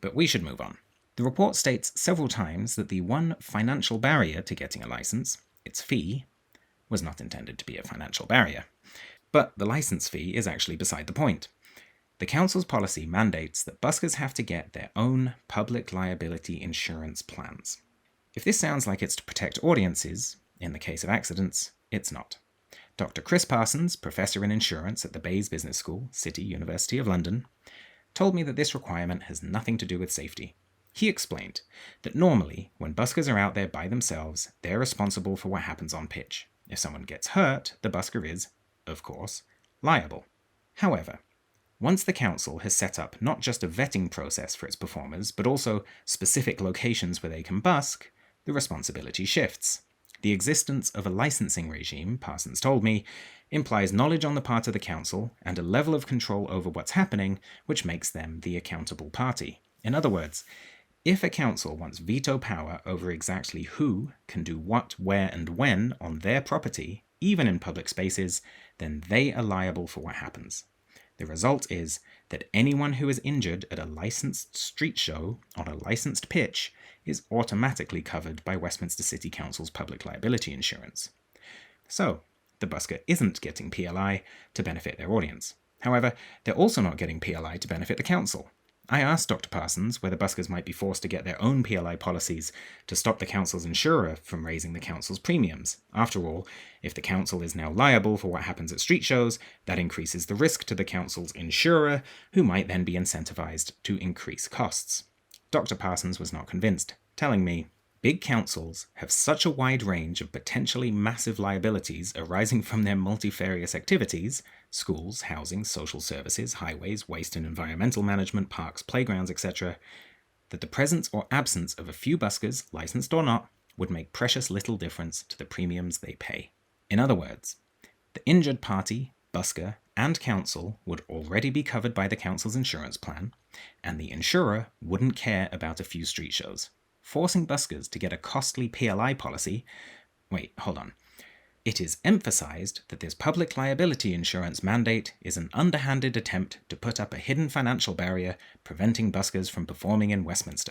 But we should move on. The report states several times that the one financial barrier to getting a license, its fee, was not intended to be a financial barrier. But the license fee is actually beside the point. The Council's policy mandates that buskers have to get their own public liability insurance plans. If this sounds like it's to protect audiences, in the case of accidents, it's not. Dr. Chris Parsons, Professor in Insurance at the Bayes Business School, City University of London, told me that this requirement has nothing to do with safety. He explained that normally, when buskers are out there by themselves, they're responsible for what happens on pitch. If someone gets hurt, the busker is, of course, liable. However, once the council has set up not just a vetting process for its performers, but also specific locations where they can busk, the responsibility shifts. The existence of a licensing regime, Parsons told me, implies knowledge on the part of the council and a level of control over what's happening which makes them the accountable party. In other words, if a council wants veto power over exactly who can do what, where, and when on their property, even in public spaces, then they are liable for what happens. The result is that anyone who is injured at a licensed street show on a licensed pitch is automatically covered by Westminster City Council's public liability insurance. So, the busker isn't getting PLI to benefit their audience. However, they're also not getting PLI to benefit the council. I asked Dr. Parsons whether buskers might be forced to get their own PLI policies to stop the council's insurer from raising the council's premiums. After all, if the council is now liable for what happens at street shows, that increases the risk to the council's insurer, who might then be incentivized to increase costs. Dr. Parsons was not convinced, telling me, big councils have such a wide range of potentially massive liabilities arising from their multifarious activities – schools, housing, social services, highways, waste and environmental management, parks, playgrounds, etc. – that the presence or absence of a few buskers, licensed or not, would make precious little difference to the premiums they pay. In other words, the injured party, busker, and council would already be covered by the council's insurance plan, and the insurer wouldn't care about a few street shows. Forcing buskers to get a costly PLI policy... Wait, hold on. It is emphasized that this public liability insurance mandate is an underhanded attempt to put up a hidden financial barrier preventing buskers from performing in Westminster.